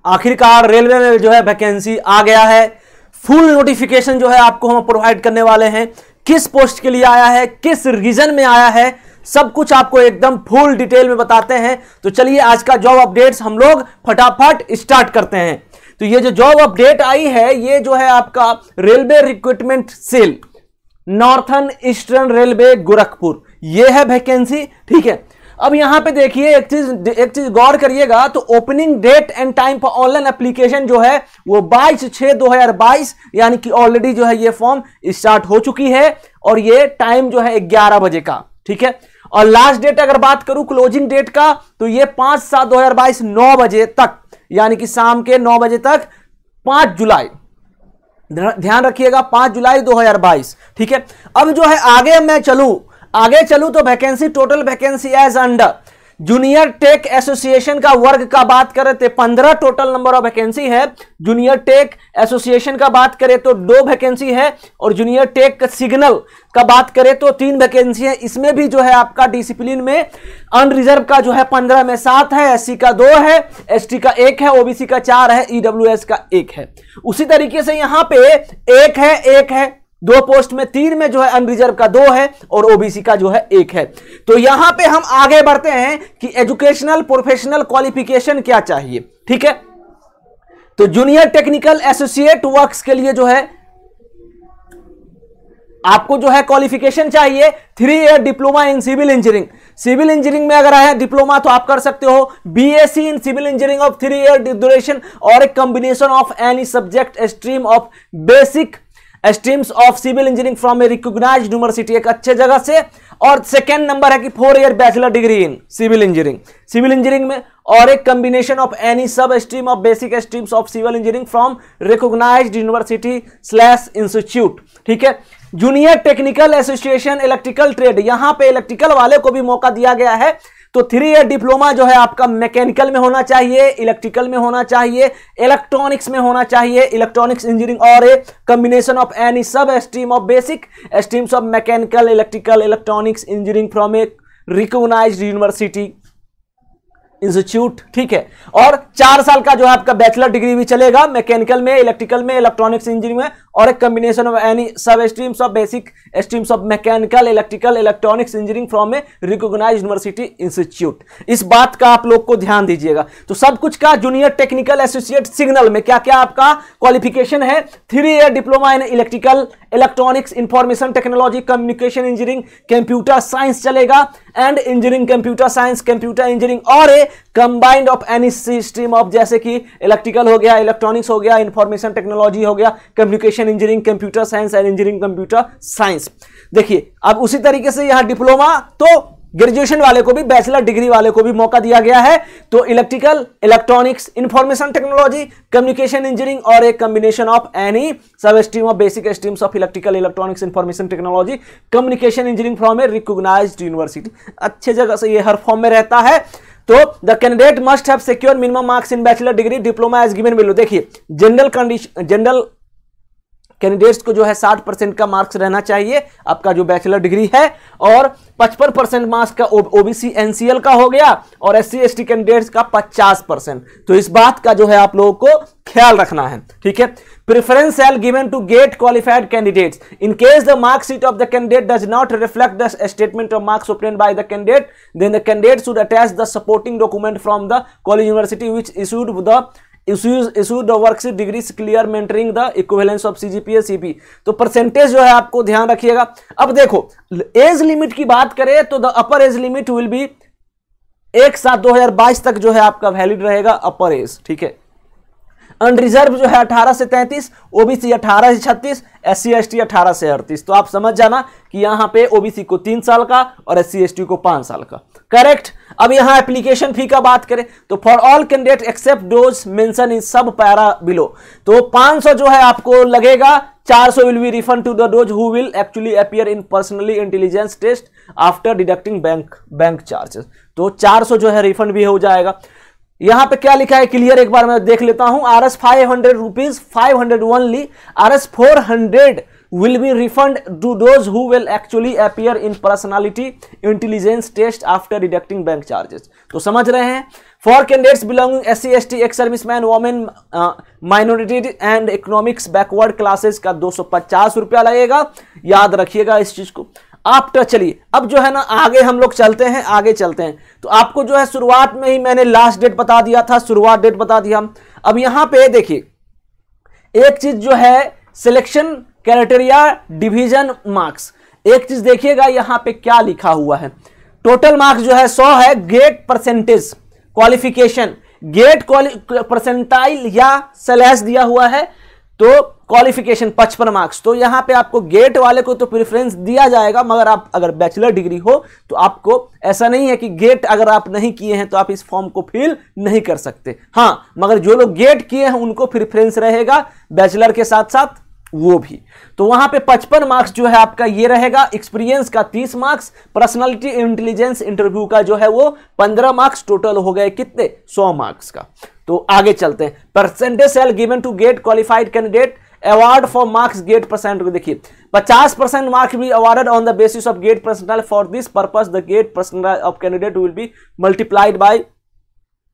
आखिरकार रेलवे में जो है वैकेंसी आ गया है। फुल नोटिफिकेशन जो है आपको हम प्रोवाइड करने वाले हैं, किस पोस्ट के लिए आया है, किस रीजन में आया है, सब कुछ आपको एकदम फुल डिटेल में बताते हैं। तो चलिए आज का जॉब अपडेट्स हम लोग फटाफट स्टार्ट करते हैं। तो ये जो जॉब अपडेट आई है ये जो है आपका railway recruitment cell, northern eastern railway Gorakhpur, ये है वैकेंसी। ठीक है, अब यहां पे देखिए एक चीज गौर करिएगा। तो opening date and time for online application जो है वो 22/6/2022, यानी कि ऑलरेडी जो है ये फॉर्म स्टार्ट हो चुकी है और ये टाइम जो है 11 बजे का। ठीक है, और लास्ट डेट अगर बात करूं क्लोजिंग डेट का तो ये 5/7/2022 9 बजे तक, यानी कि शाम के 9 बजे तक, 5 जुलाई, ध्यान रखिएगा 5 जुलाई 2022। ठीक है, अब जो है आगे मैं आगे चलूं तो vacancy, total vacancy as under junior tech association का वर्ग का बात करें तो 15 टोटल नंबर ऑफ वैकेंसी है। जूनियर टेक एसोसिएशन का बात करें तो 2 वैकेंसी है और जूनियर टेक सिग्नल का बात करें तो 3 वैकेंसी है। इसमें भी जो है आपका डिसिप्लिन में अनरिजर्व का जो है 15 में 7 है, एससी का 2 है, एसटी का 1 है, ओबीसी का 4 है, ईडब्ल्यूएस का 1 है। उसी तरीके से यहां पे 1 है 2 पोस्ट में, 3 में जो है अनरिजर्व का 2 है और ओबीसी का जो है 1 है। तो यहां पे हम आगे बढ़ते हैं कि एजुकेशनल प्रोफेशनल क्वालिफिकेशन क्या चाहिए। ठीक है, तो जूनियर टेक्निकल एसोसिएट वर्क्स के लिए जो है आपको जो है क्वालिफिकेशन चाहिए 3 year diploma in civil engineering. Civil engineering में अगर है डिप्लोमा तो आप कर सकते हो BSc in civil engineering of 3 year duration और एक combination of any subject stream of basic streams of civil engineering from a recognised university, एक अच्छे जगह से। और सेकेंड नंबर है कि 4 year bachelor degree in civil engineering में और एक combination of any sub stream of basic streams of civil engineering from recognised university institute. ठीक है, junior technical association electrical trade, यहां पे इलेक्ट्रिकल वाले को भी मौका दिया गया है। तो 3 ईयर डिप्लोमा जो है आपका मैकेनिकल में होना चाहिए, इलेक्ट्रिकल में होना चाहिए, इलेक्ट्रॉनिक्स में होना चाहिए, इलेक्ट्रॉनिक्स इंजीनियरिंग और a combination of any sub stream of basic streams of mechanical electrical electronics engineering from a recognised university institute. ठीक है, और 4 साल का जो है आपका बैचलर डिग्री भी चलेगा मैकेनिकल में, इलेक्ट्रिकल में, इलेक्ट्रॉनिक्स इंजीनियरिंग में और एक combination of any sub streams of basic streams of mechanical electrical electronics engineering from a recognised university institute. इस बात का आप लोग को ध्यान दीजिएगा। तो सब कुछ का जूनियर टेक्निकल एसोसिएट सिग्नल में क्या क्या आपका क्वालिफिकेशन है, 3 year diploma in electrical electronics information technology communication engineering computer science चलेगा and engineering computer science computer engineering और a combined of any stream of, जैसे कि इलेक्ट्रिकल हो गया, इलेक्ट्रॉनिक्स हो गया, इंफॉर्मेशन टेक्नोलॉजी हो गया, communication engineering computer science and engineering computer science. देखिए अब उसी तरीके से यहां डिप्लोमा तो ग्रेजुएशन वाले को भी, बैचलर डिग्री वाले को भी मौका दिया गया है। तो electrical electronics information technology communication engineering और एक combination of any sub stream of basic streams of electrical electronics information technology communication engineering from a recognised university. अच्छे जगह से ये हर फॉर्म में रहता है। तो the candidate must have secure minimum marks in bachelor degree diploma as given below. देखिए general candidates को जो है 60% का मार्क्स रहना चाहिए आपका जो बैचलर डिग्री है और 55% मार्क्स का ओबीसी एनसीएल का हो गया और एससी एसटी कैंडिडेट्स का 50%। तो इस बात का जो है आप लोगों को ख्याल रखना है। ठीक है, preference shall given to GATE qualified candidates in case the mark sheet of the candidate does not reflect the statement of marks obtained by the candidate, then the candidate should attach the supporting document from the college university which issued the worksheet degrees clear mentoring the equivalence of CGPA CP। तो percentage जो है आपको ध्यान रखिएगा। अब देखो age limit की बात करें तो the upper age limit will be 1/7/2022 तक जो है आपका वैलिड रहेगा अपर एज। ठीक है, अनरिजर्व जो है 18 से 33, ओबीसी 18 से 36, एससी एसटी 18 से 38। तो आप समझ जाना कि यहां पे ओबीसी को 3 साल का और एससी एसटी को 5 साल का। करेक्ट। अब यहां एप्लीकेशन फी का बात करें तो for all candidate except those mention in sub para below, तो 500 जो है आपको लगेगा, 400 will be refund to the those who will actually appear in personally intelligence test after deducting bank charges. तो 400 जो है रिफंड भी हो जाएगा। यहां पे क्या लिखा है क्लियर एक बार मैं देख लेता हूं। RS 500 rupees 500 only, RS 400 will be refund to those who will actually appear in personality intelligence test after deducting bank charges। तो समझ रहे हैं for candidates belonging SC ST ex serviceman women minority and economics backward classes का 250 रुपया लगेगा, याद रखिएगा इस चीज को। आफ्टर चलिए अब जो है ना आगे हम लोग चलते हैं, आगे चलते हैं। तो आपको जो है शुरुआत में ही मैंने लास्ट डेट बता दिया था, शुरुआत डेट बता दिया। अब यहां पे देखिए एक चीज जो है सिलेक्शन क्राइटेरिया डिवीजन मार्क्स, एक चीज देखिएगा यहां पे क्या लिखा हुआ है। टोटल मार्क्स जो है 100 है, GATE percentage qualification, GATE percentile या स्लैश दिया हुआ है, तो क्वालिफिकेशन 55 मार्क्स। तो यहां पे आपको गेट वाले को तो प्रेफरेंस दिया जाएगा, मगर आप अगर बैचलर डिग्री हो तो आपको ऐसा नहीं है कि गेट अगर आप नहीं किए हैं तो आप इस फॉर्म को फिल नहीं कर सकते। हां, मगर जो लोग गेट किए हैं उनको प्रेफरेंस रहेगा, बैचलर के साथ साथ वो भी। तो वहां पे 55 मार्क्स जो है आपका ये रहेगा, एक्सपीरियंस का 30 मार्क्स, पर्सनालिटी इंटेलिजेंस इंटरव्यू का जो है वो 15 मार्क्स, टोटल हो गए कितने 100 मार्क्स का। तो आगे चलते हैं। Percentage shall given to GATE qualified candidate, award for marks GATE percent को देखिए 50% मार्क्स भी awarded on the basis of GATE percentile. For this purpose the GATE percentile of candidate will be multiplied by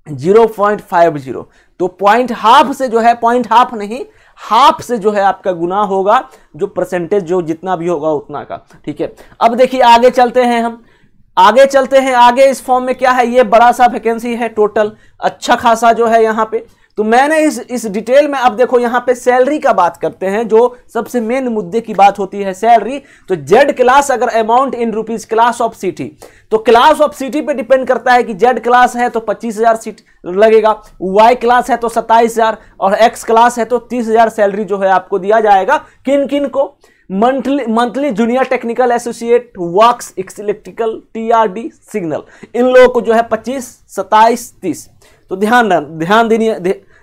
0.50। तो point half से जो है, point half नहीं, half से जो है आपका गुना होगा, जो परसेंटेज जो जितना भी होगा उतना का। ठीक है, अब देखिए आगे चलते हैं, हम आगे चलते हैं। आगे इस फॉर्म में क्या है, ये बड़ा सा वैकेंसी है, टोटल अच्छा खासा जो है यहाँ पे। तो मैंने इस डिटेल में, अब देखो यहाँ पे सैलरी का बात करते हैं, जो सबसे मेन मुद्दे की बात होती है सैलरी। तो जेड क्लास अगर amount in rupees class of city, तो क्लास ऑफ सिटी पे डिपेंड करता है कि जेड क्लास है तो 25,000 सीट लगेगा, वाई क्लास है तो 27,000 और एक्स क्लास है तो 30,000 सैलरी जो है आपको दिया जाएगा। किन किन को, monthly junior technical associate, works electrical, TRD signal, इन लोगों को जो है 25, 27, 30। तो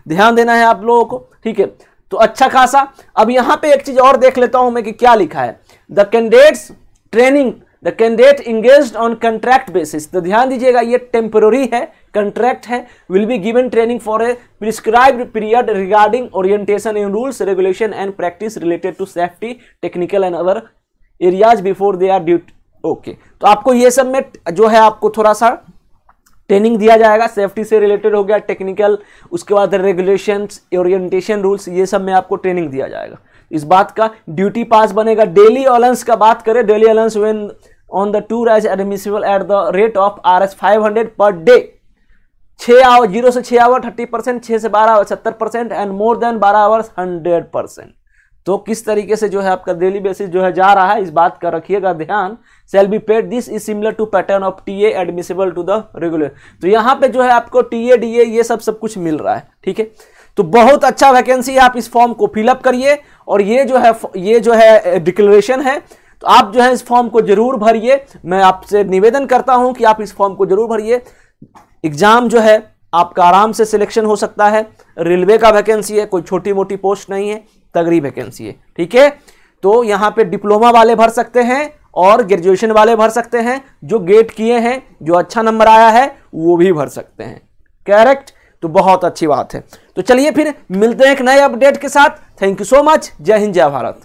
ध्यान देना है आप लोगों को। ठीक है, तो अच्छा खासा। अब यहां पे एक चीज और देख लेता हूं मैं कि क्या लिखा है, the candidates training, the candidate engaged on contract basis. तो ध्यान दीजिएगा ये टेम्पररी है, कॉन्ट्रैक्ट है, will be given training for a prescribed period regarding orientation in rules regulation and practice related to safety technical and other areas before they are duty. Okay, तो आपको ये सब में जो है आपको थोड़ा सा ट्रेनिंग दिया जाएगा, सेफ्टी से रिलेटेड हो गया, टेक्निकल, उसके बाद रेगुलेशंस, ओरिएंटेशन रूल्स, ये सब में आपको ट्रेनिंग दिया जाएगा। इस बात का ड्यूटी पास बनेगा। डेली अलाउंस का बात करें, daily allowance when on the tour as admissible at the rate of Rs 500 per day, 6 our 0 से 6 आवर 30%, 6 से 12 hour 70% and more than 12 hours 100%। तो किस तरीके से जो है आपका डेली बेसिस जो है जा रहा है, इस बात का रखिएगा ध्यान। Shall be paid, this is similar to pattern of TA admissible to the regular. तो यहां पे जो है आपको TA DA ये सब कुछ मिल रहा है। ठीक है, तो बहुत अच्छा वैकेंसी है, आप इस फॉर्म को फिलअप करिए। और ये जो है डिक्लेरेशन है, तो आप जो है इस फॉर्म को जरूर भरिए। मैं आपसे निवेदन करता हूं कि आप इस फॉर्म को जरूर भरिए। एग्जाम जो है आपका आराम से सिलेक्शन हो सकता है। रेलवे का वैकेंसी है, कोई छोटी मोटी पोस्ट नहीं है, तगड़ी वैकेंसी है। ठीक है, तो यहां पे डिप्लोमा वाले भर सकते हैं और ग्रेजुएशन वाले भर सकते हैं, जो गेट किए हैं, जो अच्छा नंबर आया है वो भी भर सकते हैं। करेक्ट, तो बहुत अच्छी बात है। तो चलिए फिर मिलते हैं एक नए अपडेट के साथ। Thank you so much. जय हिंद, जय भारत।